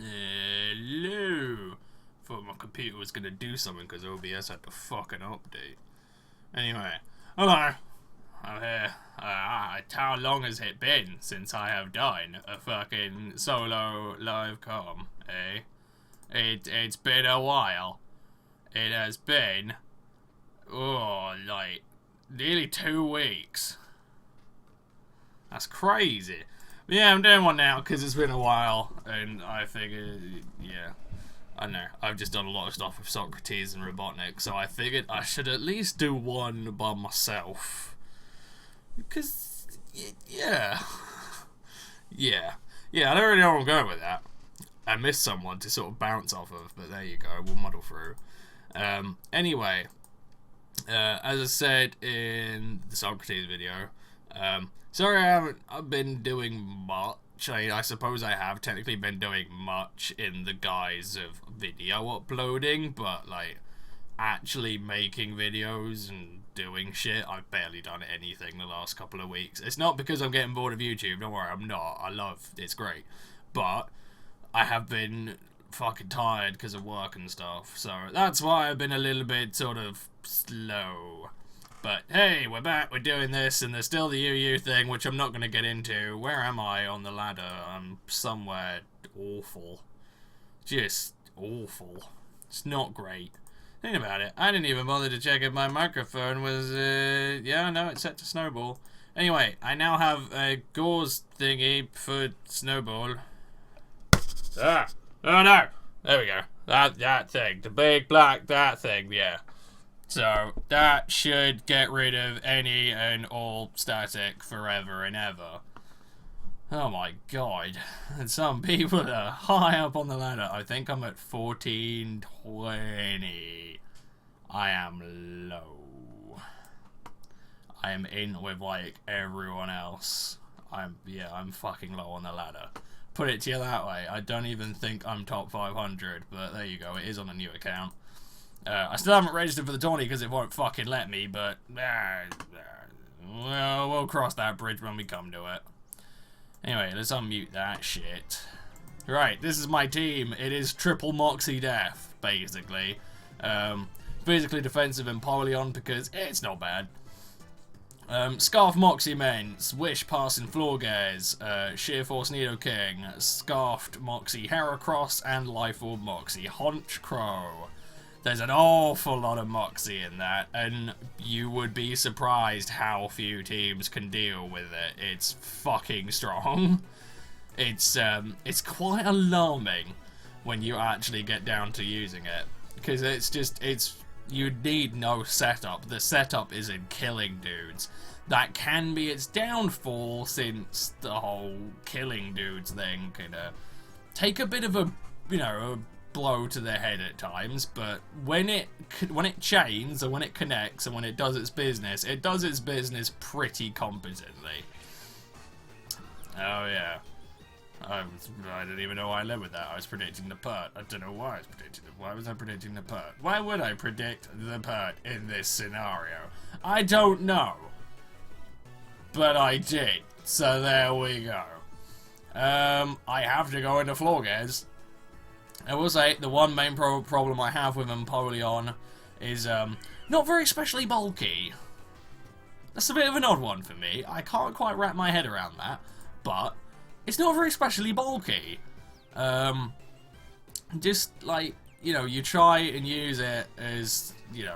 Hello. Thought my computer was gonna do something because OBS had to fucking update. Anyway, hello. I'm here. How long has it been since I have done a fucking solo live com, eh? It's been a while. It has been, like, nearly 2 weeks. That's crazy. But yeah, I'm doing one now because it's been a while, and I figured, yeah, I don't know. I've just done a lot of stuff with Socrates and Robotnik, so I figured I should at least do one by myself. Because, yeah. Yeah, I don't really know where I'm going with that. I missed someone to sort of bounce off of, but there you go, we'll muddle through. Anyway, as I said in the Socrates video, sorry I haven't been doing much. I suppose I have technically been doing much in the guise of video uploading, but like actually making videos and doing shit, I've barely done anything the last couple of weeks. It's not because I'm getting bored of YouTube, don't worry, I'm not. It's great. But I have been fucking tired because of work and stuff, so that's why I've been a little bit sort of slow. But hey, we're back, we're doing this, and there's still the UU thing, which I'm not going to get into. Where am I on the ladder? I'm somewhere awful. Just awful. It's not great. Think about it, I didn't even bother to check if my microphone was, yeah, no, it's set to snowball. Anyway, I now have a gauze thingy for snowball. Oh no! There we go. That thing. The big black, that thing, yeah. So, that should get rid of any and all static forever and ever. Oh my god. And some people are high up on the ladder. I think I'm at 1420. I am low. I am in with, like, everyone else. I'm fucking low on the ladder. Put it to you that way. I don't even think I'm top 500, but there you go. It is on a new account. I still haven't registered for the tourney because it won't fucking let me, but well, we'll cross that bridge when we come to it. Anyway, let's unmute that shit. Right, this is my team. It is triple Moxie death, basically. Physically defensive Empoleon because it's not bad. Scarf Moxie Mence, Wish Passing Florges, Sheer Force Nidoking, Scarfed Moxie Heracross, and Life Orb Moxie Honch Crow. There's an awful lot of Moxie in that, and you would be surprised how few teams can deal with it. It's fucking strong. It's quite alarming when you actually get down to using it, because you need no setup. The setup is in killing dudes. That can be its downfall, since the whole killing dudes thing can take a bit of a blow to the head at times, but when it chains and when it connects and when it does its business pretty competently. Oh yeah. I didn't even know I led with that. I was predicting the pert. I don't know why I was predicting it. Why was I predicting the pert? Why would I predict the pert in this scenario? I don't know. But I did. So there we go. I have to go into Florges. I will say, the one main problem I have with Empoleon is not very specially bulky. That's a bit of an odd one for me. I can't quite wrap my head around that, but it's not very specially bulky. Just like, you try and use it as, as you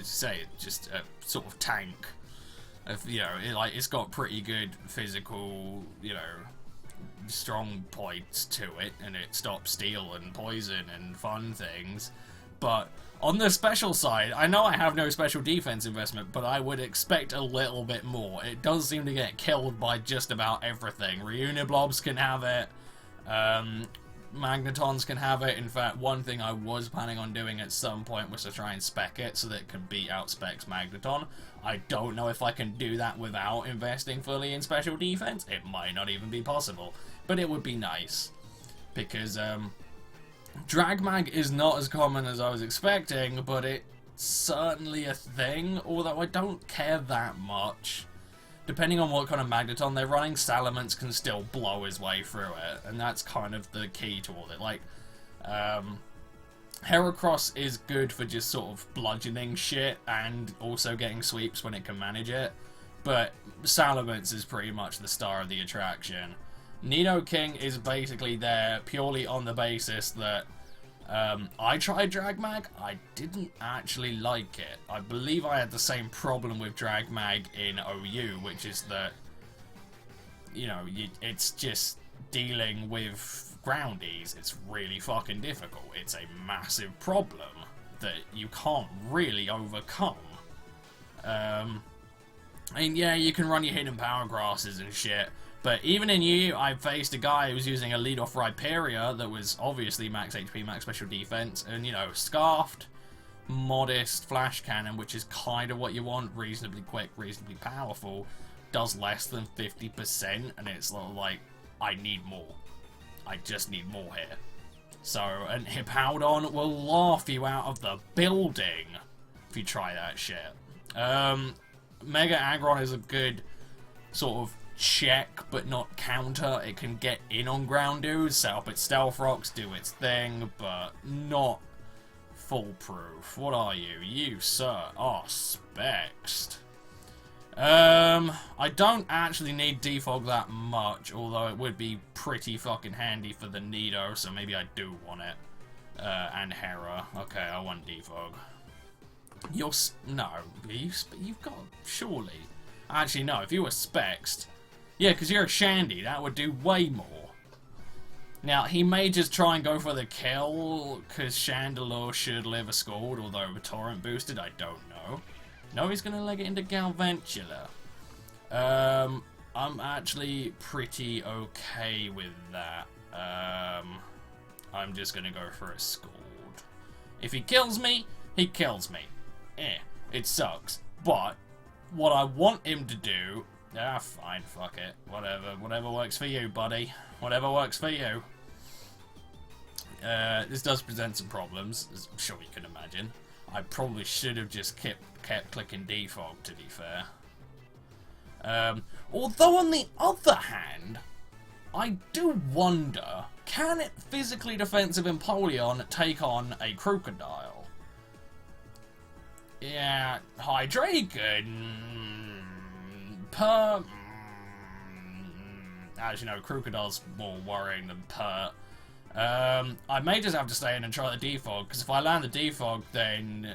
say, just a sort of tank. It's got pretty good physical, strong points to it, and it stops steel and poison and fun things. But on the special side, I know I have no special defense investment, but I would expect a little bit more. It does seem to get killed by just about everything. Reuniblobs can have it, Magnetons can have it. In fact, one thing I was planning on doing at some point was to try and spec it so that it can beat out specs Magneton. I don't know if I can do that without investing fully in special defense. It might not even be possible, but it would be nice, because Dragmag is not as common as I was expecting, but it's certainly a thing, although I don't care that much. depending on what kind of magneton they're running, Salamence can still blow his way through it, and that's kind of the key to all it. Like, Heracross is good for just sort of bludgeoning shit and also getting sweeps when it can manage it, but Salamence is pretty much the star of the attraction. Nidoking is basically there purely on the basis that I tried Dragmag. I didn't actually like it. I believe I had the same problem with Dragmag in OU, which is that, you know, it's just dealing with groundies. It's really fucking difficult. It's a massive problem that you can't really overcome. I mean, yeah, you can run your hidden power grasses and shit, but even in U, I faced a guy who was using a lead-off Rhyperior that was obviously max HP, max special defense, and, you know, Scarfed, modest Flash Cannon, which is kind of what you want, reasonably quick, reasonably powerful, does less than 50%, and it's like, I need more. I just need more here. So, and Hippowdon will laugh you out of the building if you try that shit. Mega Aggron is a good sort of check, but not counter. It can get in on ground dudes, set up its Stealth Rocks, do its thing, but not foolproof. What are you? You, sir, are Spexed. I don't actually need Defog that much, although it would be pretty fucking handy for the Nido, so maybe I do want it. And Hera. Okay, I want Defog. No, you've got, surely. Actually, no, if you were Spexed, yeah, because you're a Shandy, that would do way more. Now, he may just try and go for the kill, because Chandelure should live a Scald, although with Torrent boosted, I don't know. No, he's going to leg it into Galvantula. I'm actually pretty okay with that. I'm just going to go for a Scald. If he kills me, he kills me. It sucks. But what I want him to do... fine, fuck it. Whatever works for you, buddy. Whatever works for you. This does present some problems, as I'm sure you can imagine. I probably should have just kept clicking Defog, to be fair. Although, on the other hand, I do wonder, can it physically defensive Empoleon take on a Crocodile? Yeah, Hydreigon... As you know, Crocodile's more worrying than Pert. I may just have to stay in and try the Defog, because if I land the Defog, then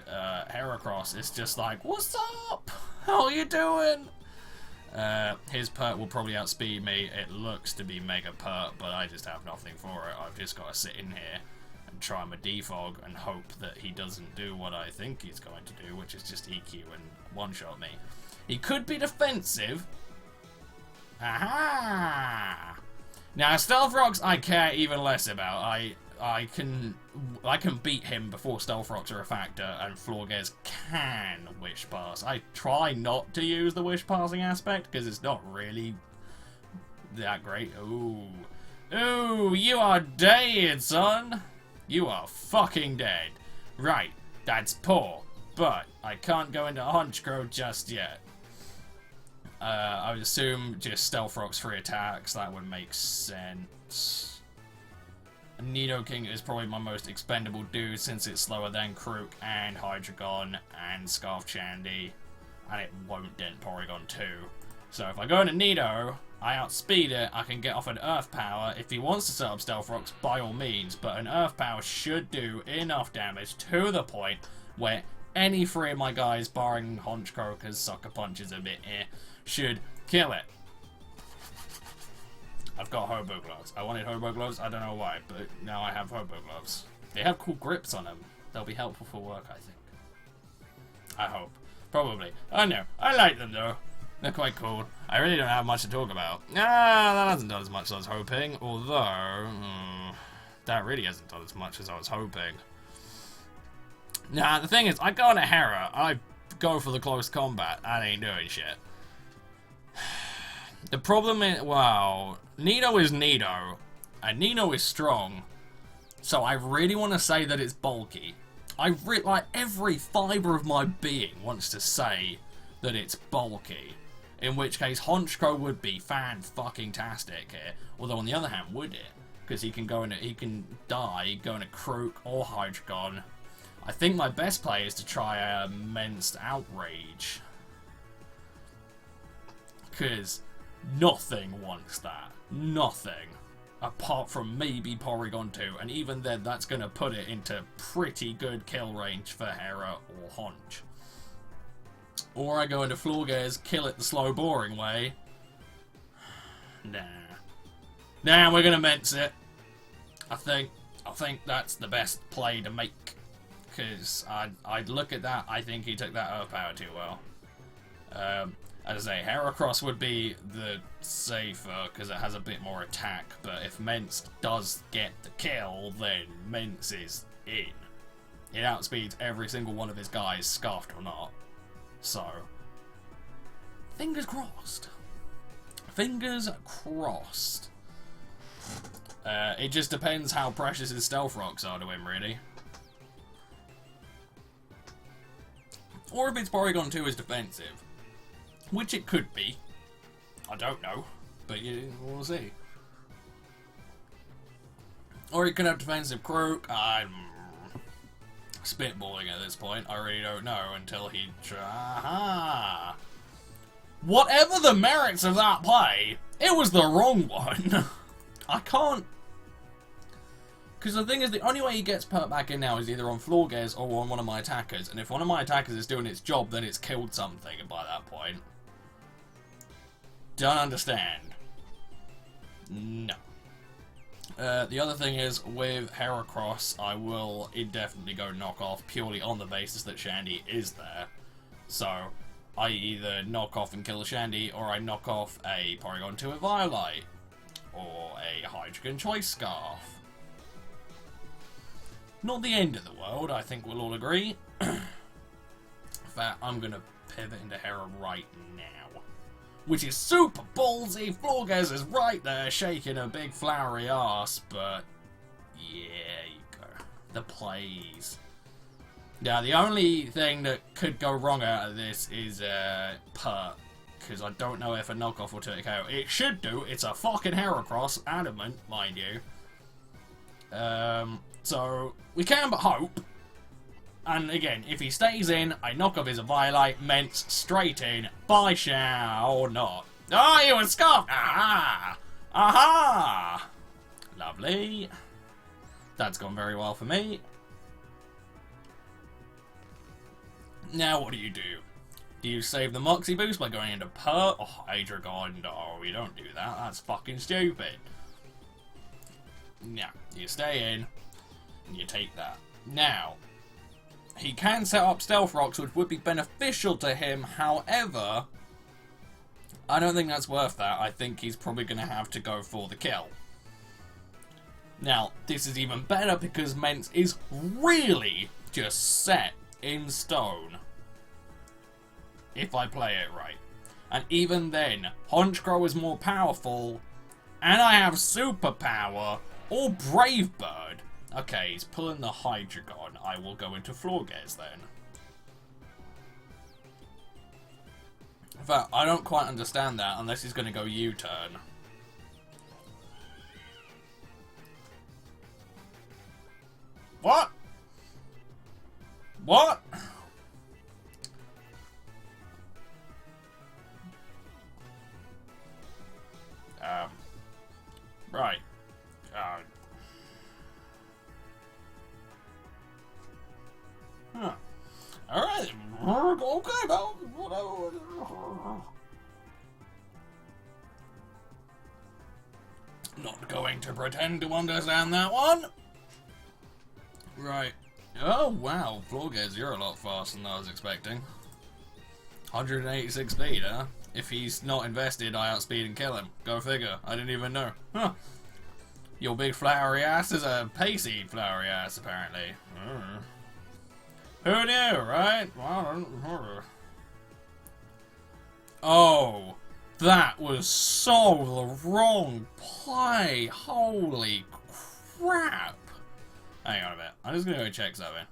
Heracross is just like, what's up? How are you doing? His Pert will probably outspeed me. It looks to be Mega Pert, but I just have nothing for it. I've just got to sit in here and try my Defog and hope that he doesn't do what I think he's going to do, which is just EQ and one-shot me. He could be defensive. Aha! Now, Stealth Rocks I care even less about. I can beat him before Stealth Rocks are a factor, and Florges can Wish Pass. I try not to use the Wish Passing aspect, because it's not really that great. Ooh. Ooh, you are dead, son! You are fucking dead. Right, that's poor, but I can't go into Honchkrow just yet. I would assume just Stealth Rock's 3 attacks, that would make sense. Nidoking is probably my most expendable dude since it's slower than Krook and Hydreigon and Scarf Chandy, and it won't dent Porygon 2. So if I go into Nido, I outspeed it, I can get off an Earth Power. If he wants to set up Stealth Rocks, by all means, but an Earth Power should do enough damage to the point where any 3 of my guys, barring Honchkrow, because Sucker Punch is a bit should kill it. I've got Hobo Gloves. I wanted Hobo Gloves, I don't know why, but now I have Hobo Gloves. They have cool grips on them. They'll be helpful for work, I think. I hope. Probably. I know. I like them, though. They're quite cool. I really don't have much to talk about. That hasn't done as much as I was hoping, although... that really hasn't done as much as I was hoping. Now, the thing is, I go on a Hera, I go for the close combat, I ain't doing shit. The problem is, well, Nido is Nido, and Nido is strong, so I really want to say that it's bulky. Like, every fibre of my being wants to say that it's bulky. In which case, Honchkrow would be fan-fucking-tastic here. Although, on the other hand, would it? Because he can die, go in a Croak or Hydreigon. I think my best play is to try a Mence Outrage. Because nothing wants that. Nothing. Apart from maybe Porygon 2. And even then, that's going to put it into pretty good kill range for Hera or Honch. Or I go into Florges, kill it the slow, boring way. Nah, we're going to Mence it. I think that's the best play to make. Because I'd look at that, I think he took that overpower too well. As I say, Heracross would be the safer, because it has a bit more attack, but if Mence does get the kill, then Mence is in. It outspeeds every single one of his guys, scarfed or not. So, fingers crossed. Fingers crossed. It just depends how precious his Stealth Rocks are to him, really. Or if its Porygon 2 is defensive. Which it could be. I don't know. But we'll see. Or it could have defensive Croak. I'm spitballing at this point. I really don't know until he... Aha! Whatever the merits of that play, it was the wrong one. I can't... Because the thing is, the only way he gets put back in now is either on Florges or on one of my attackers. And if one of my attackers is doing its job, then it's killed something by that point. Don't understand. No. The other thing is, with Heracross, I will indefinitely go knock off purely on the basis that Shandy is there. So, I either knock off and kill a Shandy, or I knock off a Porygon to a Violite, or a Hydreigon Choice Scarf. Not the end of the world, I think we'll all agree. In fact, I'm going to pivot into Hera right now. Which is super ballsy. Florges is right there shaking a big flowery ass, but yeah, you go. The plays. Now, the only thing that could go wrong out of this is Pert, because I don't know if a knockoff will take out. It should do. It's a fucking Heracross, adamant, mind you. So we can but hope. And again, if he stays in, I knock off his Violite, Mence straight in, by shall not. Oh, he was scarfed! Aha! Aha! Lovely. That's gone very well for me. Now what do? Do you save the Moxie boost by going into Pert? Oh, Hydreigon, no, you don't do that. That's fucking stupid. No, you stay in, and you take that. Now, he can set up Stealth Rocks, which would be beneficial to him. However, I don't think that's worth that. I think he's probably going to have to go for the kill. Now, this is even better because Mence is really just set in stone. If I play it right. And even then, Honchkrow is more powerful, and I have Superpower, or Brave Bird. Okay, he's pulling the Hydreigon. I will go into Florges then. In fact, I don't quite understand that unless he's going to go U-turn. What? What? Right. Huh. Alright. Okay, well, whatever. Not going to pretend to understand that one. Right. Oh, wow. Florges, you're a lot faster than I was expecting. 186 speed, huh? If he's not invested, I outspeed and kill him. Go figure. I didn't even know. Huh. Your big flowery ass is a pacey flowery ass, apparently. Who knew, right? Oh, that was so the wrong play. Holy crap. Hang on a minute. I'm just going to go check something.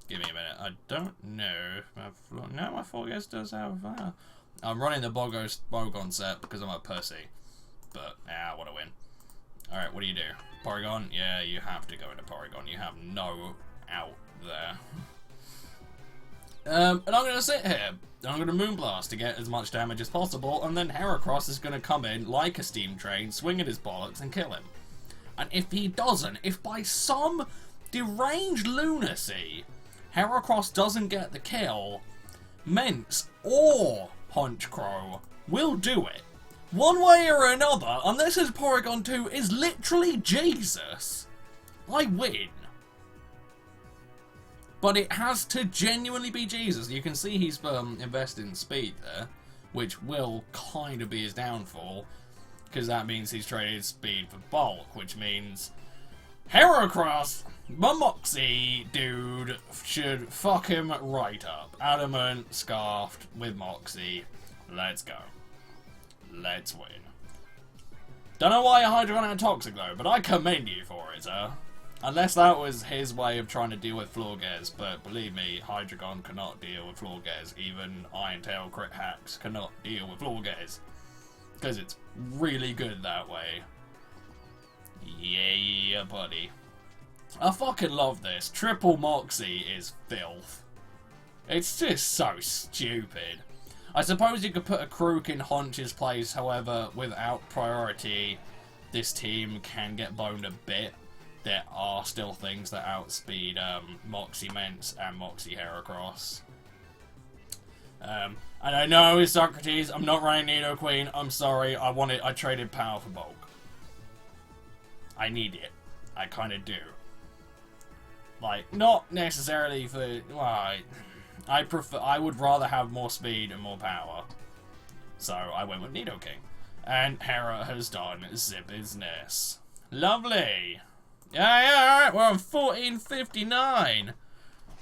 Give me a minute. I don't know if my Florges does have I'm running the Bogon set because I'm a pussy. But, I want to win. Alright, what do you do? Porygon? Yeah, you have to go into Porygon. You have no out there. And I'm going to sit here. I'm going to Moonblast to get as much damage as possible, and then Heracross is going to come in like a steam train, swing at his bollocks, and kill him. And if he doesn't, if by some deranged lunacy Heracross doesn't get the kill, Mence or Honchcrow will do it. One way or another, unless his Porygon 2 is literally Jesus, I win. But it has to genuinely be Jesus. You can see he's invested in speed there, which will kind of be his downfall, because that means he's traded speed for bulk, which means Heracross, my Moxie dude, should fuck him right up. Adamant, scarfed with Moxie. Let's go. Let's win. Don't know why Hydreigon had Toxic though, but I commend you for it, sir. Unless that was his way of trying to deal with Florges, but believe me, Hydreigon cannot deal with Florges. Even Iron Tail Crit Hacks cannot deal with Florges. Because it's really good that way. Yeah, buddy. I fucking love this. Triple Moxie is filth. It's just so stupid. I suppose you could put a Krook in Honch's place, however, without priority, this team can get boned a bit. There are still things that outspeed Moxie Mence and Moxie Heracross. And I know, Socrates, I'm not running Nidoqueen. I'm sorry, I traded power for bulk. I need it. I kind of do. Like, not necessarily for... Well, I would rather have more speed and more power. So I went with Nidoking. And Hera has done zip business. Lovely. Yeah, alright, we're on 1459.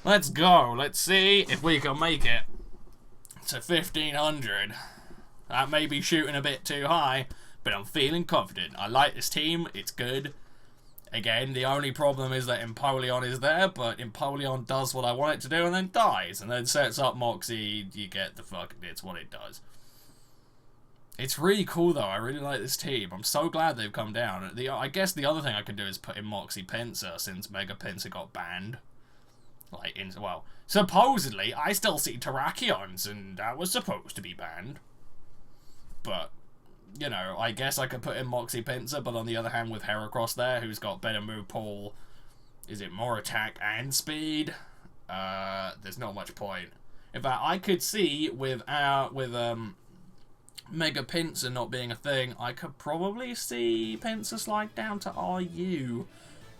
Let's go. Let's see if we can make it to 1500. That may be shooting a bit too high, but I'm feeling confident. I like this team. It's good. Again, the only problem is that Empoleon is there, but Empoleon does what I want it to do and then dies, and then sets up Moxie. You get the fuck, it's what it does. It's really cool though, I really like this team. I'm so glad they've come down. I guess the other thing I could do is put in Moxie Pinsir, since Mega Pinsir got banned. Like, well, supposedly, I still see Terrakions, and that was supposed to be banned. But... you know, I guess I could put in Moxie Pinsir, but on the other hand, with Heracross there, who's got better move pool, is it more attack and speed? There's not much point. In fact, I could see with Mega Pinsir not being a thing, I could probably see Pinsir slide down to RU,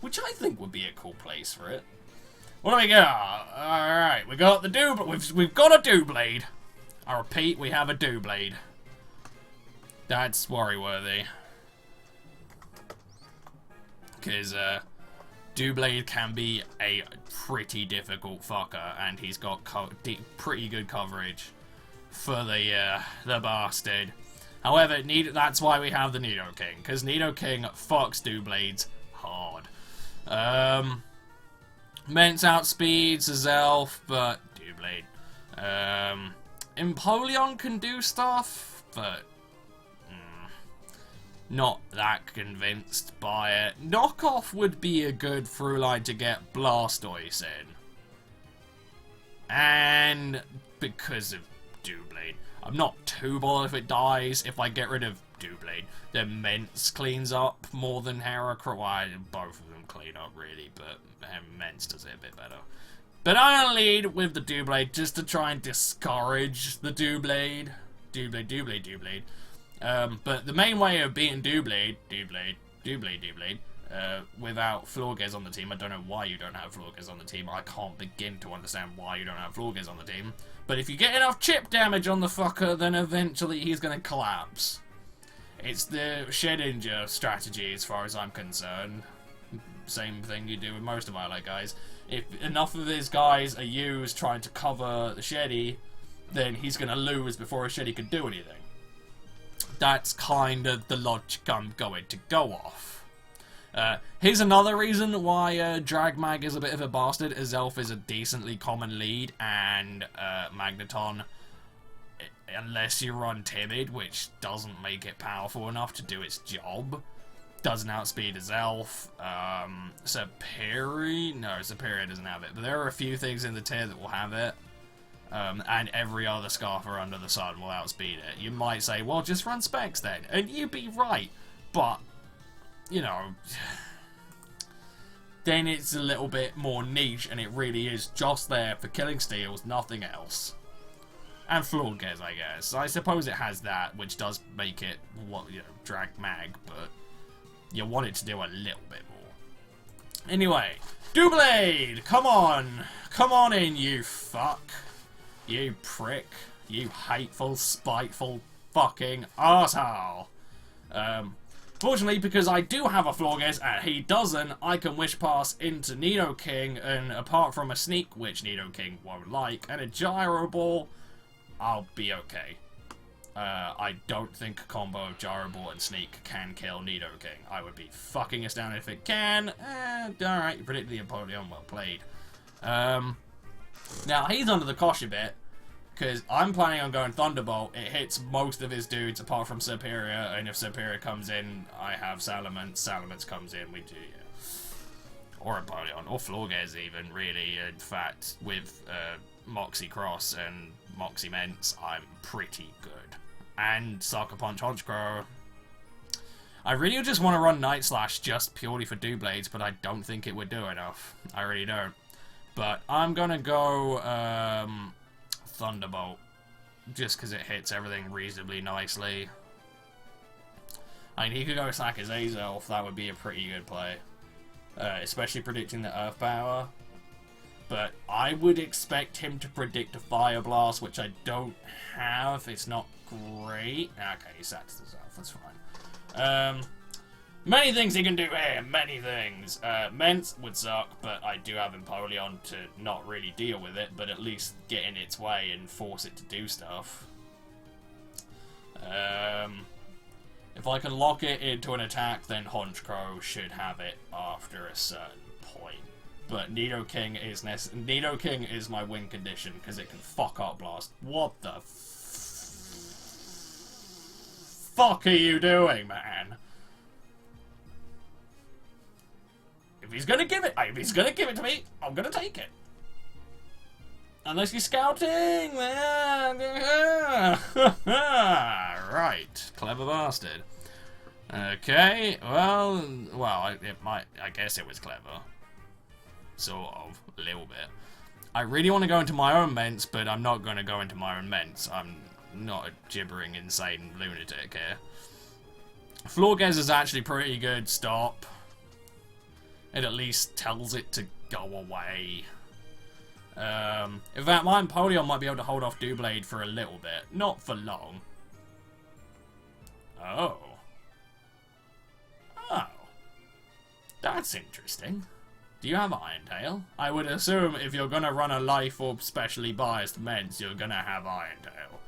which I think would be a cool place for it. What do we got? Alright, we got the we've got a Doublade. I repeat, we have a Doublade. That's worry-worthy. Because Doublade can be a pretty difficult fucker, and he's got pretty good coverage for the bastard. However, that's why we have the Nidoking, because Nidoking fucks Doublades hard. Mence outspeeds Azelf, but Doublade. Empoleon can do stuff, but not that convinced by it. Knockoff would be a good through line to get Blastoise in. And because of Doublade, I'm not too bothered if it dies. If I get rid of Doublade, then Mence cleans up more than Heracross. Well, both of them clean up really, but Mence does it a bit better. But I'm gonna lead with the Doublade just to try and discourage the Doublade. Doublade. But the main way of beating Doublade, without Florges on the team, I don't know why you don't have Florges on the team. I can't begin to understand why you don't have Florges on the team. But if you get enough chip damage on the fucker, then eventually he's going to collapse. It's the Shedinja strategy as far as I'm concerned. Same thing you do with most of our like guys. If enough of his guys are used trying to cover the Sheddy, then he's going to lose before a Sheddy can do anything. That's kind of the logic I'm going to go off. Here's another reason why Dragmag is a bit of a bastard. Azelf is a decently common lead, and Magneton unless you run timid, which doesn't make it powerful enough to do its job. Doesn't outspeed his elf. Superior? No, Superior doesn't have it. But there are a few things in the tier that will have it. And every other Scarfer under the sun will outspeed it. You might say, well, just run Specs then. And you'd be right. But, you know, then it's a little bit more niche, and it really is just there for killing steals, nothing else. And Florges, I guess. I suppose it has that, which does make it, drag mag, but you want it to do a little bit more. Anyway, Doublade! Come on! Come on in, you fuck! You prick. You hateful, spiteful, fucking arsehole! Fortunately, because I do have a Florges and he doesn't, I can Wish Pass into Nidoking, and apart from a Sneak, which Nidoking won't like, and a Gyro Ball, I'll be okay. I don't think a combo of Gyro Ball and Sneak can kill Nidoking. I would be fucking astounded if it can. Alright, you predicted the Empoleon, well played. Now, he's under the cosh a bit, because I'm planning on going Thunderbolt. It hits most of his dudes apart from Superior, and if Superior comes in, I have Salamence. Salamence comes in, we do, yeah. Or Empoleon, or Florges even, really. In fact, with Moxie Cross and Moxie Mence, I'm pretty good. And Sucker Punch Honchcrow. I really just want to run Night Slash just purely for Doublades, but I don't think it would do enough. I really don't. But I'm gonna go Thunderbolt, just because it hits everything reasonably nicely. I mean, he could go Sack his Azelf, that would be a pretty good play. Especially predicting the Earth Power. But I would expect him to predict a Fire Blast, which I don't have. It's not great. Okay, he sacks himself, that's fine. Many things he can do here, many things. Mence would suck, but I do have Empoleon to not really deal with it, but at least get in its way and force it to do stuff. If I can lock it into an attack, then Honchcrow should have it after a certain point. But Nidoking is my win condition, because it can fuck up Blast. What the fuck are you doing, man? If he's gonna give it to me, I'm gonna take it. Unless he's scouting, right, clever bastard. Okay, well, I guess it was clever. Sort of, a little bit. I really want to go into my own Mence, but I'm not going to go into my own Mence. I'm not a gibbering, insane lunatic here. Florges is actually pretty good. Stop. It at least tells it to go away. In fact, my Empoleon might be able to hold off Doublade for a little bit. Not for long. Oh. Oh. That's interesting. Do you have Iron Tail? I would assume if you're gonna run a Life Orb specially biased Mence, you're gonna have Iron Tail.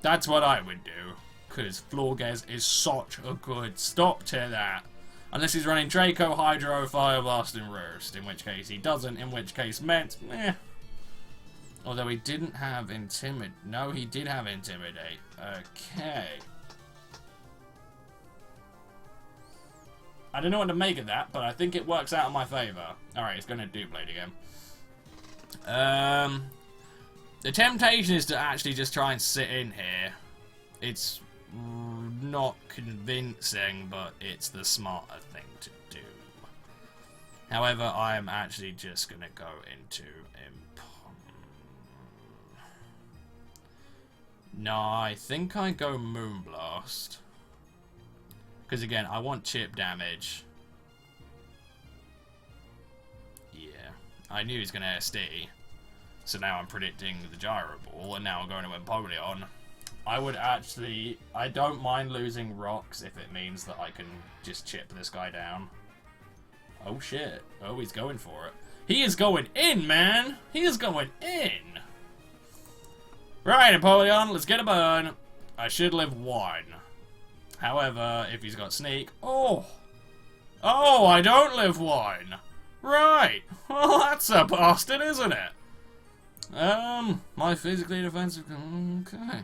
That's what I would do. Because Florges is such a good stop to that. Unless he's running Draco, Hydro, Fire Blast, and Roost. In which case he doesn't. In which case Mence, meh. Although he didn't have Intimidate. No, he did have Intimidate. Okay. I don't know what to make of that, but I think it works out in my favour. Alright, it's going to Doublade again. The temptation is to actually just try and sit in here. It's not convincing, but it's the smarter thing to do. However, I am actually just going to go into... No, I think I go Moonblast. Because again, I want chip damage. Yeah. I knew he was going to SD. So now I'm predicting the Gyro Ball, and now I'm going to Empoleon. I don't mind losing rocks if it means that I can just chip this guy down. Oh shit. Oh, he's going for it. He is going in, man! He is going in! Right, Empoleon, let's get a burn. I should live one. However, if he's got Sneak... Oh! Oh, I don't live one! Right! Well, that's a bastard, isn't it? My physically defensive... Okay.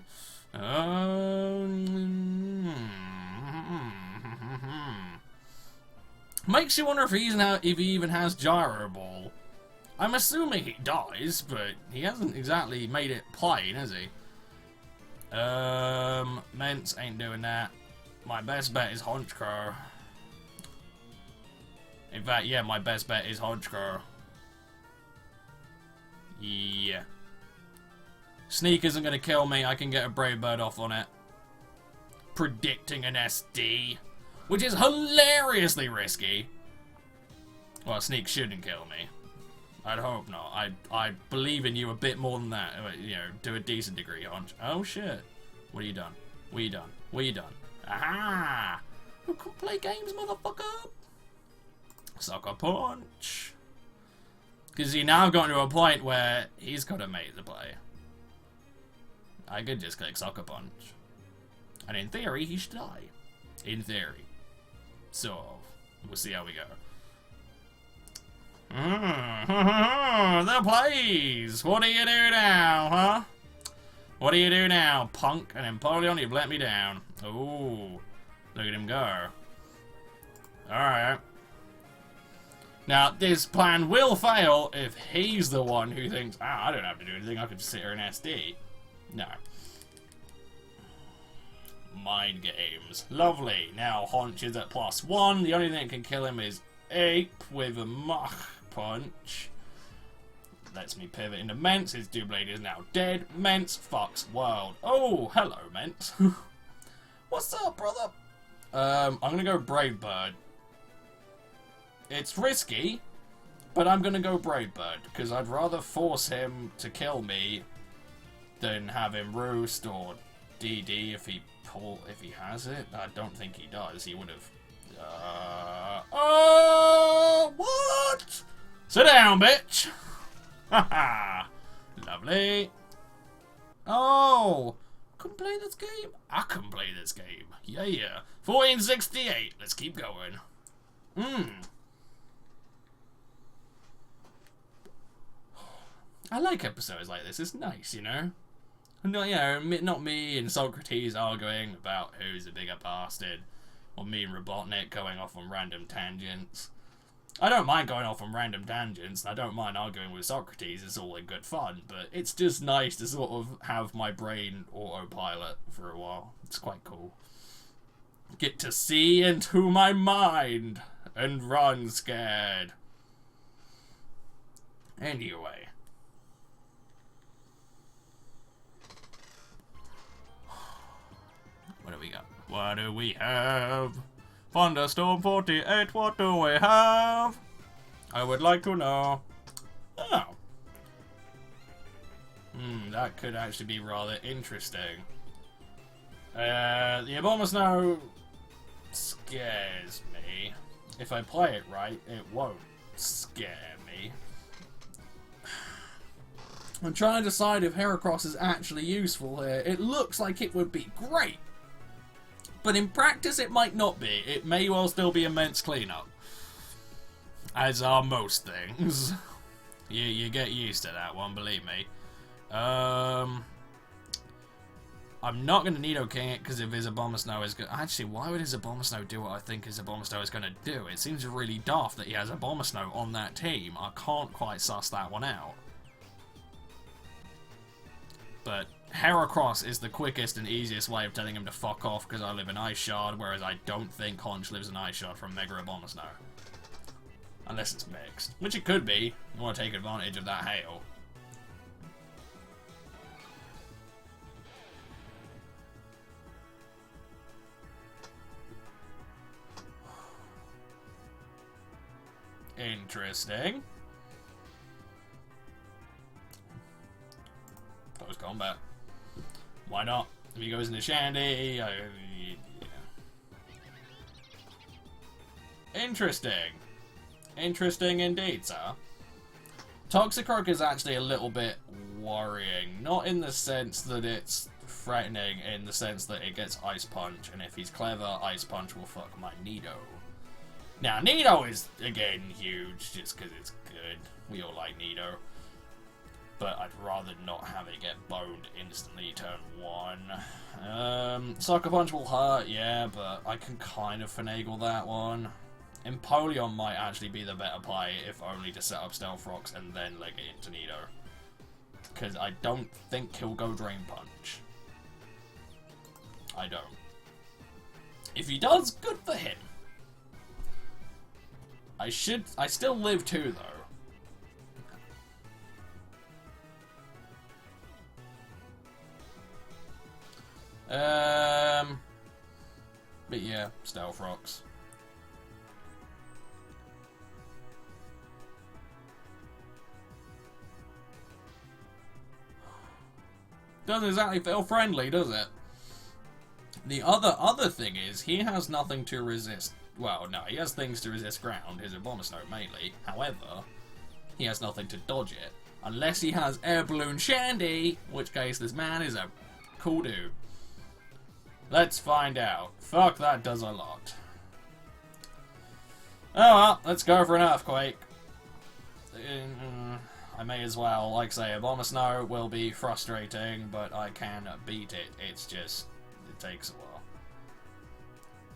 Makes you wonder if he even has gyro ball. I'm assuming he dies, but he hasn't exactly made it plain, has he? Mence ain't doing that. My best bet is honch. In fact, yeah, my best bet is honch. Yeah. Sneak isn't gonna kill me. I can get a Brave Bird off on it. Predicting an SD, which is hilariously risky. Well, Sneak shouldn't kill me. I'd hope not. I believe in you a bit more than that. You know, to a decent degree, honch. Oh shit! What have you done? What have you done? What have you done? Aha! You can play games, motherfucker. Sucker punch. Because he now got to a point where he's got to make the play. I could just click sucker punch, and in theory, he should die. In theory. So we'll see how we go. The plays! What do you do now, huh? What do you do now, punk? And Empoleon, you've let me down. Ooh, look at him go. Alright. Now, this plan will fail if he's the one who thinks, I don't have to do anything, I can just sit here and SD. No. Mind games. Lovely. Now, honch is at +1. The only thing that can kill him is Ape with a Mach punch. Lets me pivot into Mence. His Doublade is now dead. Mence fucks world. Oh, hello, Mence. What's up, brother? I'm gonna go Brave Bird. It's risky, but I'm gonna go Brave Bird because I'd rather force him to kill me than have him roost or DD if he has it. I don't think he does. He would have. Oh, what? Sit down, bitch. Haha. Lovely. Oh, couldn't play this game. I can play this game. Yeah. 1468. Let's keep going. I like episodes like this. It's nice, you know. Not, you know, not me and Socrates arguing about who's a bigger bastard, or me and Robotnik going off on random tangents. I don't mind going off on random tangents, and I don't mind arguing with Socrates. It's all in good fun, but it's just nice to sort of have my brain autopilot for a while. It's quite cool. Get to see into my mind and run scared. Anyway. What do we got? What do we have? Thunderstorm 48, what do we have? I would like to know. Oh. That could actually be rather interesting. The Abomasnow scares me. If I play it right, it won't scare me. I'm trying to decide if Heracross is actually useful here. It looks like it would be great. But in practice, it might not be. It may well still be immense cleanup. As are most things. You get used to that one, believe me. I'm not going to Nido King it because if his Abomasnow is good. Actually, why would his Abomasnow do what I think his Abomasnow is going to do? It seems really daft that he has Abomasnow on that team. I can't quite suss that one out. But Heracross is the quickest and easiest way of telling him to fuck off because I live in Ice Shard, whereas I don't think Honch lives in Ice Shard from Mega Abomasnow. Unless it's mixed. Which it could be. You want to take advantage of that hail. Interesting. Close combat. Why not? If he goes into Shandy, yeah. Interesting. Interesting indeed, sir. Toxicroak is actually a little bit worrying. Not in the sense that it's threatening, in the sense that it gets Ice Punch, and if he's clever, Ice Punch will fuck my Nido. Now, Nido is, again, huge, just because it's good. We all like Nido. But I'd rather not have it get boned instantly turn 1. Sucker Punch will hurt, yeah, but I can kind of finagle that one. Empoleon might actually be the better play, if only to set up Stealth Rocks and then leg it into Nido. Because I don't think he'll go Drain Punch. I don't. If he does, good for him. I still live 2 though. But yeah, Stealth Rocks. Doesn't exactly feel friendly, does it? The other thing is, he has nothing to resist. Well, no, he has things to resist ground, his Abomasnow mainly. However, he has nothing to dodge it. Unless he has Air Balloon Shandy, in which case this man is a cool dude. Let's find out. Fuck, that does a lot. Oh well, let's go for an Earthquake. I may as well, like say, Abomasnow will be frustrating, but I can beat it. It's just, it takes a while.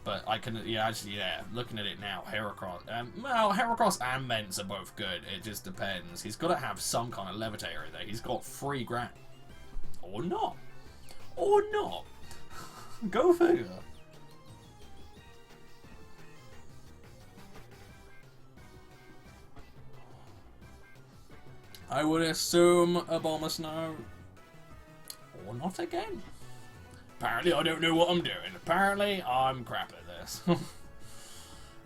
But I can, yeah, actually, yeah, looking at it now, Heracross, well, Heracross and Mence are both good. It just depends. He's got to have some kind of Levitator there. He's got 3 grand. Or not. Or not. Go figure. I would assume Abomasnow. Or not again. Apparently I don't know what I'm doing. Apparently I'm crap at this.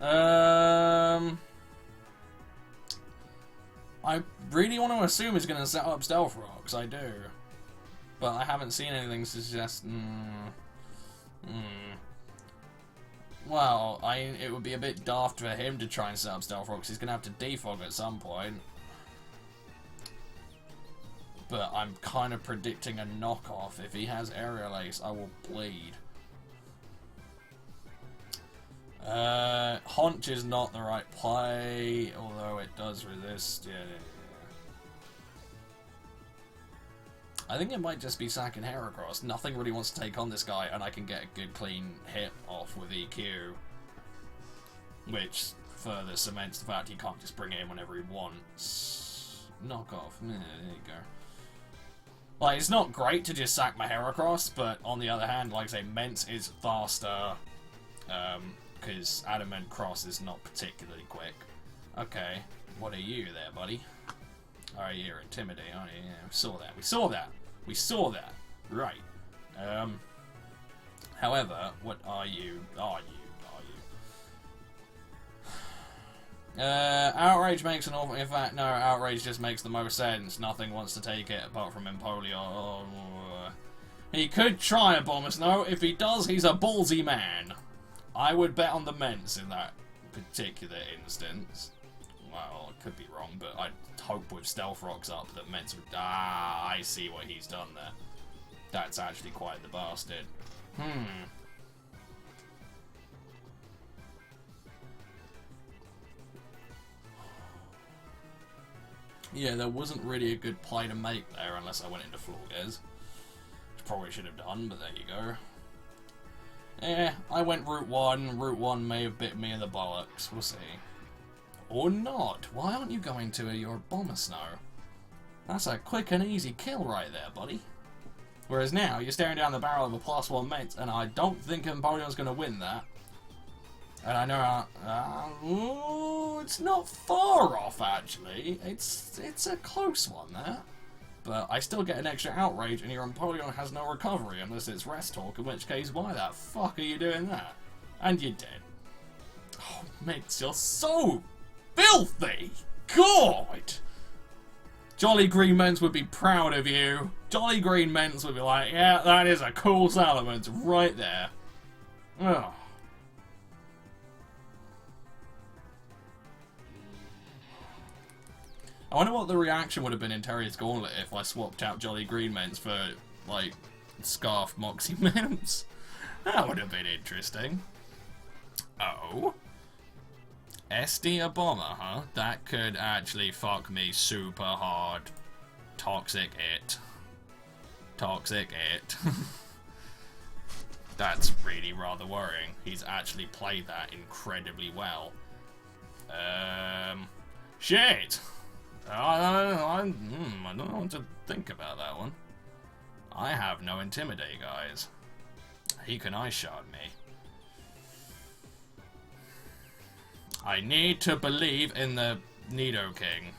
I really want to assume he's going to set up Stealth Rocks. I do. But I haven't seen anything suggest... Well, it would be a bit daft for him to try and set up Stealth Rocks. He's going to have to defog at some point. But I'm kind of predicting a knockoff. If he has Aerial Ace, I will bleed. Honch is not the right play, although it does resist. Yeah. I think it might just be sacking Heracross. Nothing really wants to take on this guy, and I can get a good clean hit off with EQ. Which further cements the fact he can't just bring it in whenever he wants. Knockoff. There you go. Like, it's not great to just sack my Heracross, but on the other hand, like I say, Mence is faster, because Adamant Cross is not particularly quick. Okay, what are you there, buddy? Oh, you're intimidating, aren't you? Yeah, we saw that. We saw that. We saw that. Right. However, what are you? Outrage makes an awful... In fact, no, Outrage just makes the most sense. Nothing wants to take it apart from Empoleon. He could try a Abomasnow. If he does, he's a ballsy man. I would bet on the Mence in that particular instance. Well, I could be wrong, but I'd hope with Stealth Rocks up that Mence would... Ah, I see what he's done there. That's actually quite the bastard. Yeah, there wasn't really a good play to make there unless I went into Florges. Which probably should have done, but there you go. Yeah, I went Route 1. Route 1 may have bit me in the bollocks. We'll see. Or not. Why aren't you going to your Abomasnow? That's a quick and easy kill right there, buddy. Whereas now, you're staring down the barrel of a +1 Mence, and I don't think Empoleon's going to win that. And I know it's not far off, actually. It's a close one, there. But I still get an extra Outrage, and your Empoleon has no recovery unless it's Rest Talk, in which case, why the fuck are you doing that? And you're dead. Oh, mate, you're so filthy! God! Jolly Green Mence would be proud of you. Jolly Green Mence would be like, yeah, that is a cool Salamence right there. Ugh. I wonder what the reaction would have been in Terrier's Gauntlet if I swapped out Jolly Green Mence for, like, Scarf Moxie Mence. That would have been interesting. Oh? SD a bomber, huh? That could actually fuck me super hard. Toxic it. Toxic it. That's really rather worrying. He's actually played that incredibly well. Shit! I don't know what to think about that one. I have no Intimidate, guys. He can ice shard me. I need to believe in the Nido King.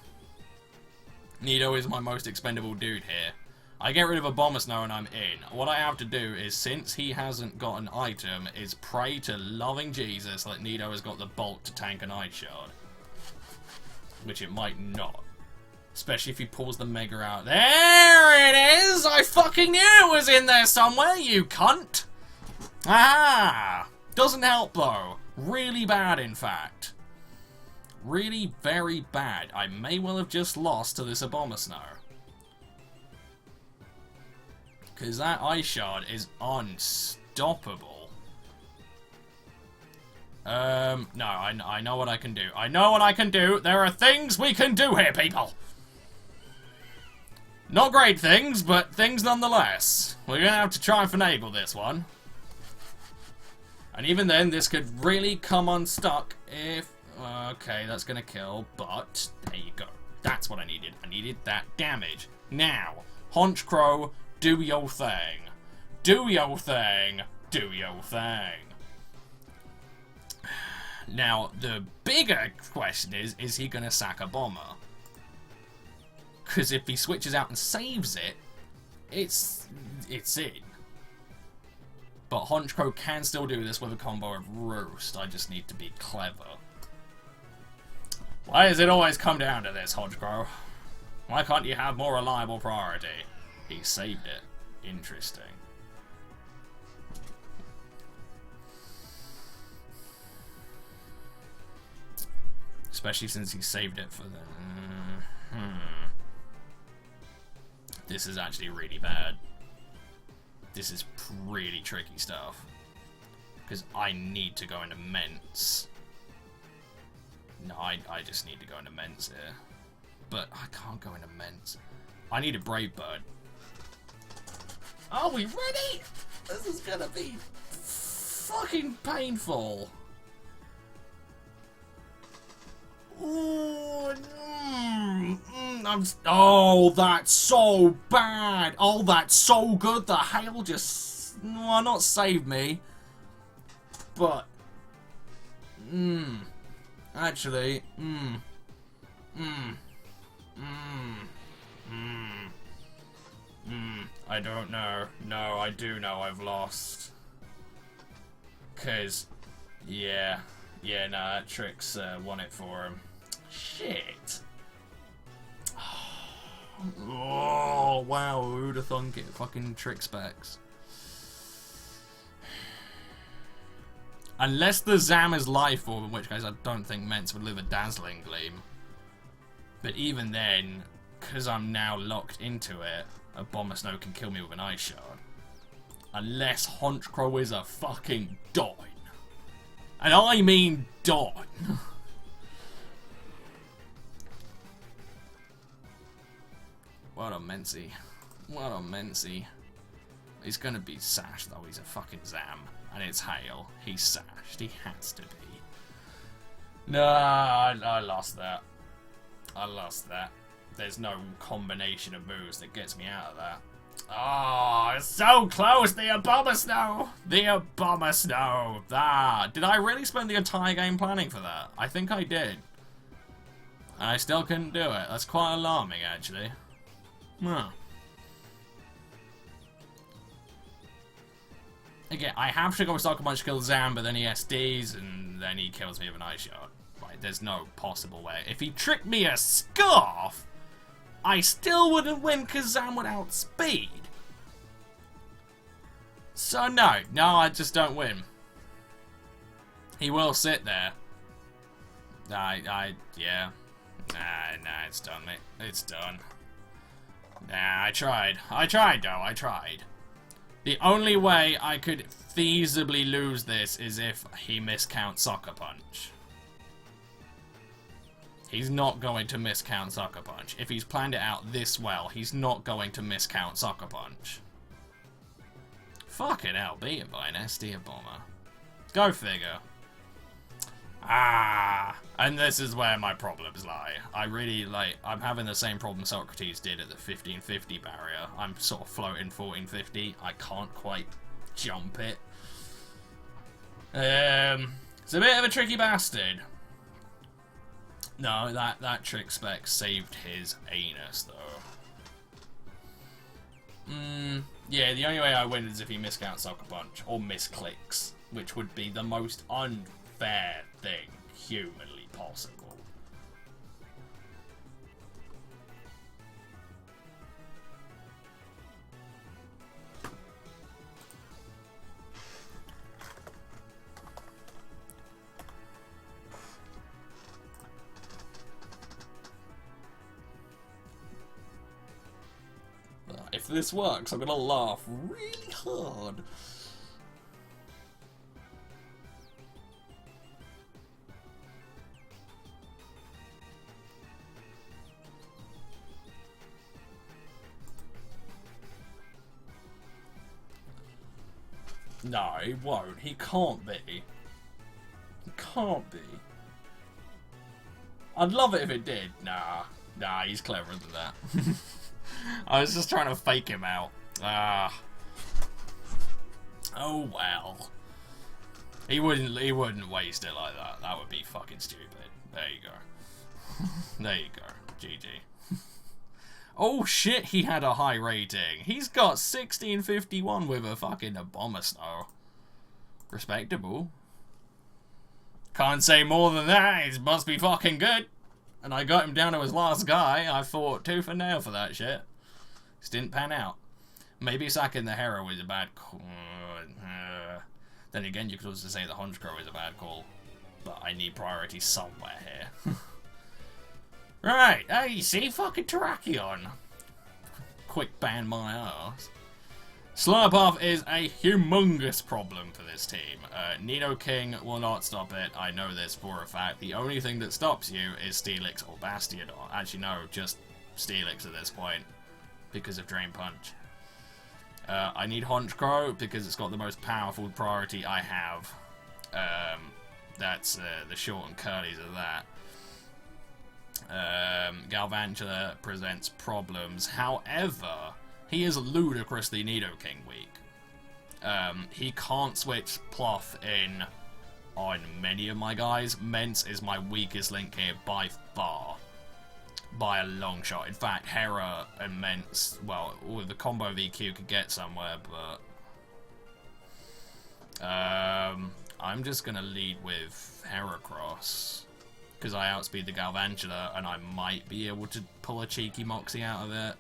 Nido is my most expendable dude here. I get rid of a Bomber Snow and I'm in. What I have to do is, since he hasn't got an item, is pray to loving Jesus that Nido has got the Bolt to tank an Ice Shard. Which it might not. Especially if he pulls the Mega out. There it is! I fucking knew it was in there somewhere, you cunt! Ah! Doesn't help though. Really bad, in fact. Really very bad. I may well have just lost to this Abomasnow. Because that Ice Shard is unstoppable. No, I know what I can do. I know what I can do. There are things we can do here, people. Not great things, but things nonetheless. We're going to have to try and finagle this one. And even then, this could really come unstuck if... Okay, that's going to kill, but there you go. That's what I needed. I needed that damage. Now, Honch Crow, do your thing. Do your thing. Do your thing. Now, the bigger question is he going to sack a bomber? Because if he switches out and saves it, it's in. But Honch Crow can still do this with a combo of Roost. I just need to be clever. Why does it always come down to this, Honch Crow? Why can't you have more reliable priority? He saved it. Interesting. Especially since he saved it for the... This is actually really bad. This is really tricky stuff. Because I need to go into mence. No, I just need to go into mence here. But I can't go into mence. I need a Brave Bird. Are we ready? This is gonna be fucking painful. Ooh, oh, that's so bad. Oh, that's so good. The hail just, well, not saved me, but actually, I don't know. No, I do know I've lost. 'Cause, yeah, no, that trick's won it for him. Shit. Oh, wow, who'd have thunk it? Fucking trick specs. Unless the Zam is life form, in which case I don't think Mence would live a Dazzling Gleam. But even then, because I'm now locked into it, a Abomasnow can kill me with an Ice Shard. Unless Honch Crow is a fucking Don. And I mean Don. What a Mency. What a Mency. He's gonna be sashed though, he's a fucking Zam. And it's hail. He's sashed. He has to be. No, I lost that. I lost that. There's no combination of moves that gets me out of that. Oh, it's so close! The Abomasnow! The Abomasnow! Ah, did I really spend the entire game planning for that? I think I did. And I still couldn't do it. That's quite alarming, actually. Huh. Again, I have to go with Sucker Punch to kill Zam, but then he SDs, and then he kills me with an Ice Shard. Right, there's no possible way. If he tricked me a Scarf, I still wouldn't win because Zam would outspeed. So no, I just don't win. He will sit there. Yeah. Nah, it's done, mate. It's done. Nah, I tried. I tried. The only way I could feasibly lose this is if he miscounts Sucker Punch. He's not going to miscount Sucker Punch. If he's planned it out this well, he's not going to miscount Sucker Punch. Fucking hell, beaten by an SD bomber. Go figure. Ah, and this is where my problems lie. I'm having the same problem Socrates did at the 1550 barrier. I'm sort of floating 1450. I can't quite jump it. It's a bit of a tricky bastard. No, that trick spec saved his anus, though. Yeah, the only way I win is if he miscounts Sucker Punch, or misclicks, which would be the most unfair thing humanly possible. If this works, I'm gonna laugh really hard. No, he won't. He can't be. He can't be. I'd love it if it did. Nah, he's cleverer than that. I was just trying to fake him out. Oh well. He wouldn't waste it like that. That would be fucking stupid. There you go. There you go. GG. Oh shit, he had a high rating. He's got 1651 with a fucking bomber snow. Respectable. Can't say more than that. He must be fucking good. And I got him down to his last guy. I fought tooth and nail for that shit. Just didn't pan out. Maybe sacking the Hera was a bad call. Then again, you could also say the Honch Crow is a bad call. But I need priority somewhere here. Right. Hey, see? Fucking Terrakion. Quick ban my ass. Slurpuff is a humongous problem for this team. Nidoking will not stop it. I know this for a fact. The only thing that stops you is Steelix or Bastiodon. Actually, no, just Steelix at this point because of Drain Punch. I need Honch Crow because it's got the most powerful priority I have. That's the short and curlies of that. Galvantula presents problems. However, he is ludicrously Nidoking weak. He can't switch Pluff in on many of my guys. Mence is my weakest link here by far. By a long shot. In fact, Hera and Mence, well, with the combo VQ could get somewhere, but I'm just going to lead with Heracross. Because I outspeed the Galvantula, and I might be able to pull a cheeky Moxie out of it.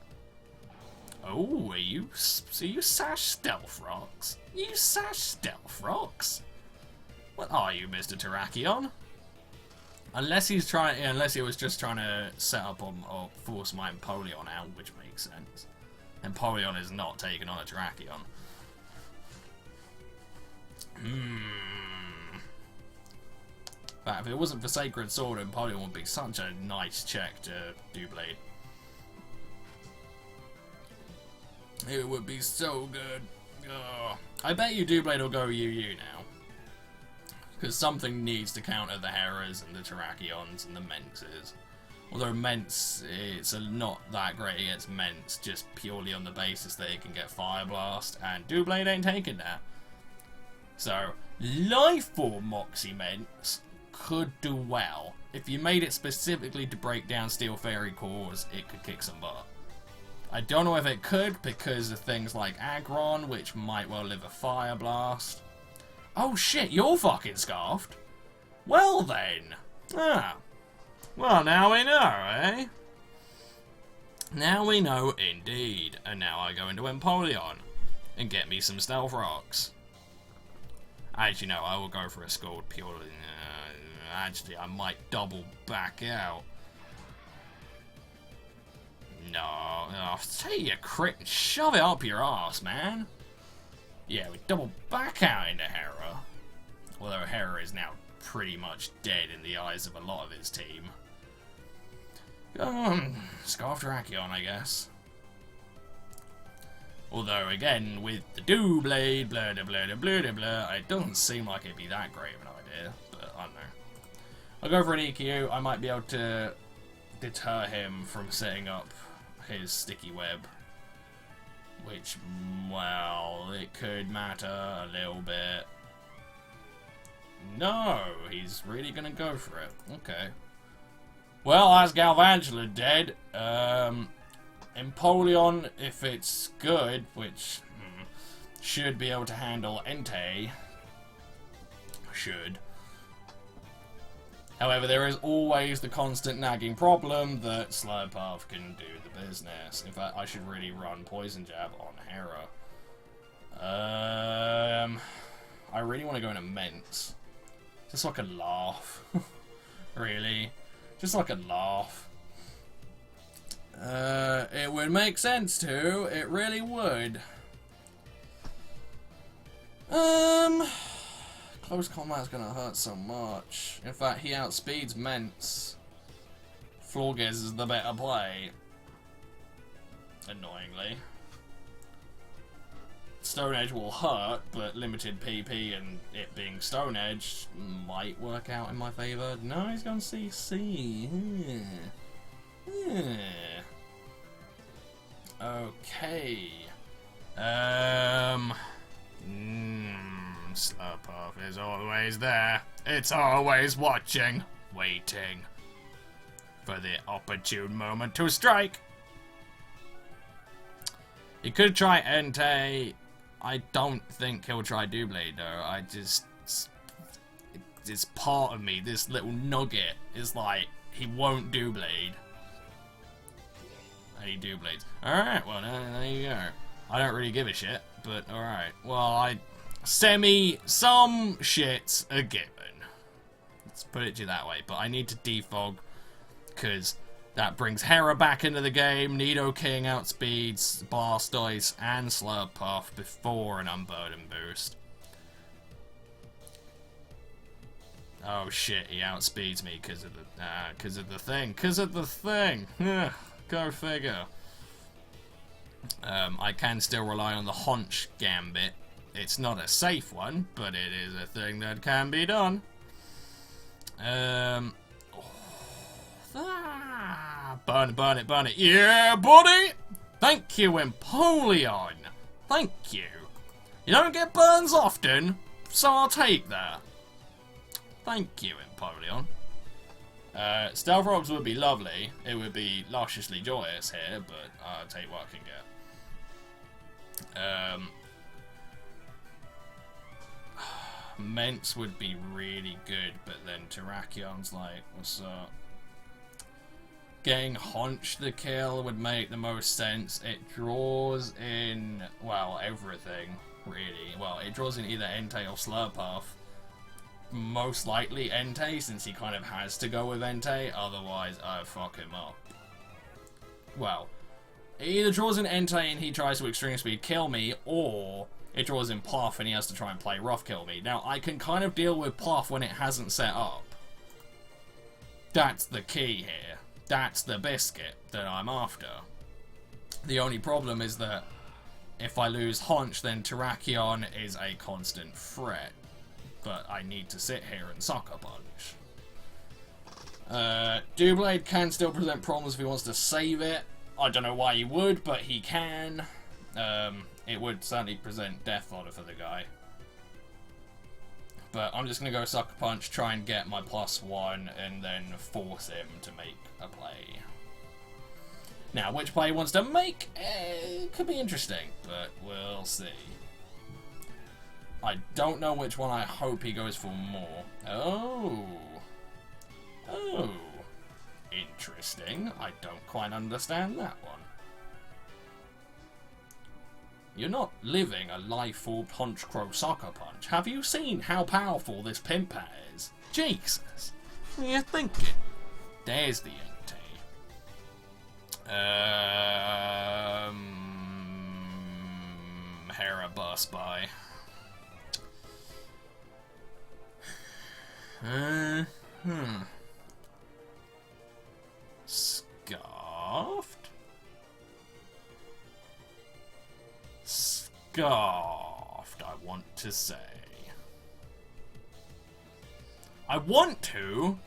Oh, so you sash Stealth Rocks? You sash Stealth Rocks? What are you, Mr. Terrakion? Unless he was just trying to set up or force my Empoleon out, which makes sense. Empoleon is not taking on a Terrakion. But if it wasn't for Sacred Sword, Empoleon would be such a nice check to Doublade. It would be so good. Oh. I bet you Doublade will go UU now. Because something needs to counter the Heras and the Terrakions and the Mences. Although Mence, it's not that great against Mence, just purely on the basis that it can get Fire Blast, and Doublade ain't taking that. So, Life Form Moxie Mence could do well. If you made it specifically to break down Steel Fairy cores, it could kick some butt. I don't know if it could because of things like Aggron, which might well live a Fire Blast. Oh shit, you're fucking scarfed. Well then. Ah. Well, now we know, eh? Now we know indeed. And now I go into Empoleon and get me some Stealth Rocks. Actually, no, I will go for a Scald purely. Actually, I might double back out. No, I'll say you crit. Shove it up your ass, man. Yeah, we double back out into Hera. Although Hera is now pretty much dead in the eyes of a lot of his team. Scarf Drakion, I guess. Although, again, with the do-blade, blah, blah, blah, blah, blah, blah, it doesn't seem like it'd be that great of an idea, but I don't know. I'll go for an EQ. I might be able to deter him from setting up his sticky web. Which, well, it could matter a little bit. No, he's really gonna go for it. Okay. Well, that's Galvantula dead. Empoleon, if it's good, which should be able to handle Entei. Should. However, there is always the constant nagging problem that Slurpuff can do the business. In fact, I should really run Poison Jab on Hera. I really want to go into Mence. Just so I can laugh. Really. Just so I can laugh. It would make sense to. It really would. Close combat's gonna hurt so much. In fact, he outspeeds Mence. Florges is the better play. Annoyingly. Stone Edge will hurt, but limited PP and it being Stone Edge might work out in my favour. No, he's going CC. Okay. Slurpuff is always there. It's always watching, waiting for the opportune moment to strike. He could try Entei. I don't think he'll try Doublade though. It's part of me, this little nugget is like, he won't Doublade. And he Doublades. Alright, well there you go. I don't really give a shit, but alright. Well, some shit's a given. Let's put it to you that way. But I need to defog, because that brings Hera back into the game. Nidoking outspeeds Blastoise and Slurpuff before an Unburden boost. Oh shit, he outspeeds me because of the thing. Because of the thing. Go figure. I can still rely on the honch gambit. It's not a safe one, but it is a thing that can be done. Burn it, burn it, burn it. Yeah, buddy! Thank you, Empoleon. Thank you. You don't get burns often, so I'll take that. Thank you, Empoleon. Stealth Rocks would be lovely. It would be lusciously joyous here, but I'll take what I can get. Mence would be really good, but then Terrakion's like, what's up? Getting Honch the kill would make the most sense. It draws in, well, everything, really. Well, it draws in either Entei or Slurpuff. Most likely Entei, since he kind of has to go with Entei, otherwise I fuck him up. Well, it either draws in Entei and he tries to extreme speed kill me, or it draws in Pluff and he has to try and play rough kill me. Now, I can kind of deal with Pluff when it hasn't set up. That's the key here. That's the biscuit that I'm after. The only problem is that if I lose Honch, then Terrakion is a constant threat. But I need to sit here and Sucker Punch. Doublade can still present problems if he wants to save it. I don't know why he would, but he can. It would certainly present death order for the guy. But I'm just going to go Sucker Punch, try and get my +1, and then force him to make a play. Now, which play he wants to make could be interesting, but we'll see. I don't know which one I hope he goes for more. Oh. Interesting. I don't quite understand that one. You're not living a life-formed Honchcrow Sucker Punch. Have you seen how powerful this Pimpat is? Jesus. What are you thinking? There's the Entei. Hera bust by. Skull Scarfed? Scarfed, I want to say. I want to,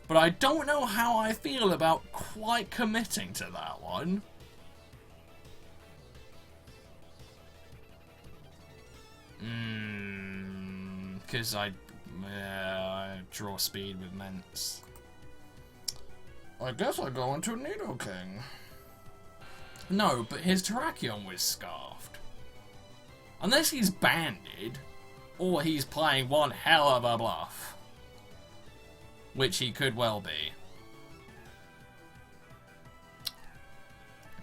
but I don't know how I feel about quite committing to that one. Because I draw speed with mence. I guess I go into Nidoking. No, but his Terrakion was scarfed. Unless he's banded, or he's playing one hell of a bluff. Which he could well be.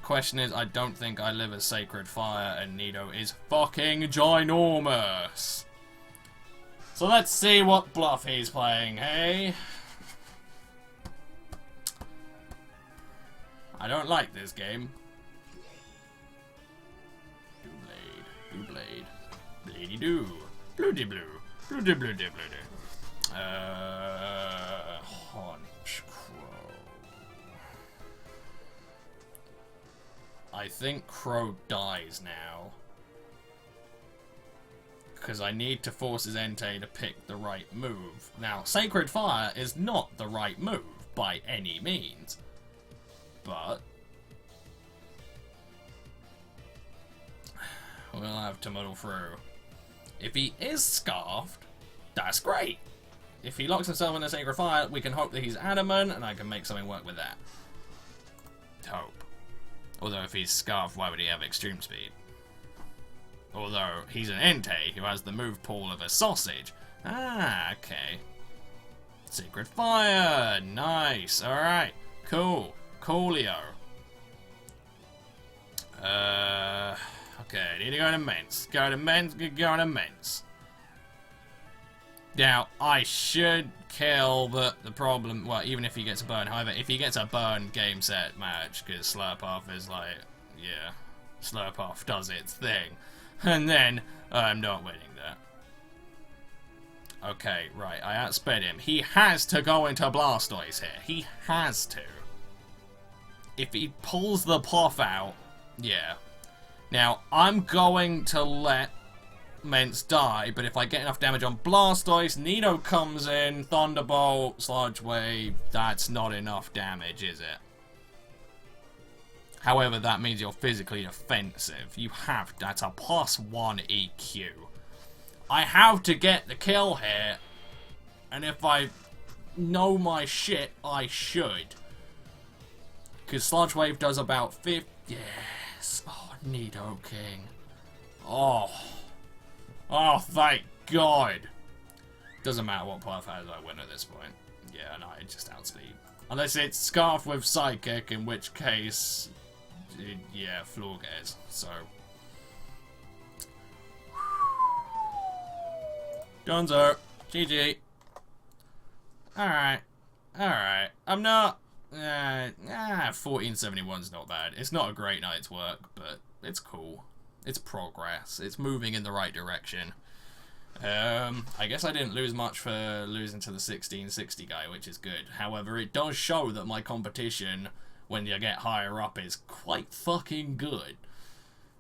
Question is, I don't think I live a Sacred Fire, and Nido is fucking ginormous. So let's see what bluff he's playing, hey? I don't like this game. Blue blade. Bladey doo. Bloody blue. Bloody blue blue. Honch Crow. I think Crow dies now. Because I need to force his Entei to pick the right move. Now, Sacred Fire is not the right move by any means. But we'll have to muddle through. If he is scarfed, that's great. If he locks himself in the Sacred Fire, we can hope that he's adamant, and I can make something work with that. Hope. Although if he's scarfed, why would he have extreme speed? Although he's an Entei who has the move pool of a sausage. Ah, okay. Sacred Fire! Nice. Alright. Cool. Coolio. Okay, I need to go to mence. Go to mence. Now, I should kill, but the problem, well, even if he gets a burn, however, if he gets a burn game set match, because Slurpuff is like, yeah, Slurpuff does its thing, and then I'm not winning that. Okay, right, I outsped him. He has to go into Blastoise here. He has to. If he pulls the Puff out, yeah. Now, I'm going to let mence die, but if I get enough damage on Blastoise, Nido comes in, Thunderbolt, Sludge Wave, that's not enough damage, is it? However, that means you're physically defensive. You have, that's a +1 EQ. I have to get the kill here, and if I know my shit, I should. Because Sludge Wave does about 50, yes, oh, Nidoking. Oh, thank God. Doesn't matter what path has, I win at this point. Yeah, no, I just outspeed. Unless it's Scarf with Psychic, in which case, yeah, floor gaze. So, Gonzo, GG. Alright, I'm not, 1471's not bad. It's not a great night's work, but it's cool. It's progress. It's moving in the right direction. I guess I didn't lose much for losing to the 1660 guy, which is good. However, it does show that my competition, when you get higher up, is quite fucking good.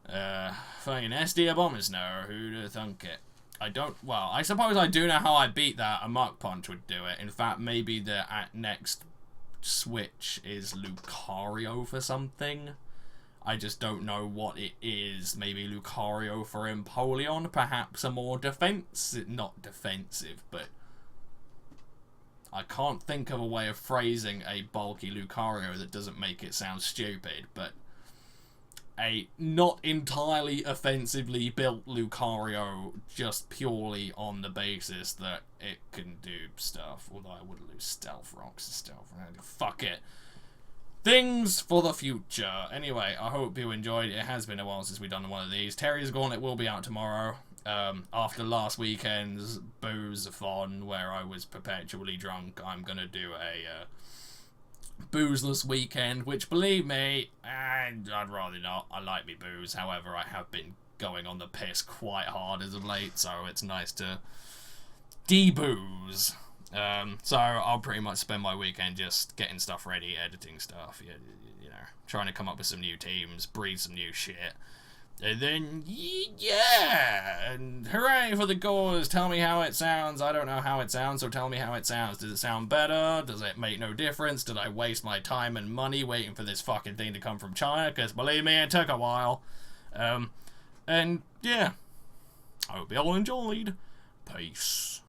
Fucking SD Abomasnow, who'd thunk it? I don't, well, I suppose I do know how I beat that. A Mach Punch would do it. In fact, maybe the next switch is Lucario for something. I just don't know what it is. Maybe Lucario for Empoleon, perhaps a more not defensive, but I can't think of a way of phrasing a bulky Lucario that doesn't make it sound stupid, but a not entirely offensively built Lucario just purely on the basis that it can do stuff, although I would lose Stealth Rocks to Stealth Rock. Fuck it. Things for the future. Anyway, I hope you enjoyed. It has been a while since we've done one of these. Terrier's Gauntlet will be out tomorrow. After last weekend's booze-a-thon, where I was perpetually drunk, I'm going to do a boozeless weekend, which, believe me, I'd rather not. I like me booze. However, I have been going on the piss quite hard as of late, so it's nice to de-booze. So I'll pretty much spend my weekend just getting stuff ready, editing stuff, you know, trying to come up with some new teams, breed some new shit. And then, yeah, and hooray for the gauze, tell me how it sounds. I don't know how it sounds, so tell me how it sounds. Does it sound better? Does it make no difference? Did I waste my time and money waiting for this fucking thing to come from China? Because believe me, it took a while. And, yeah, I hope you all enjoyed. Peace.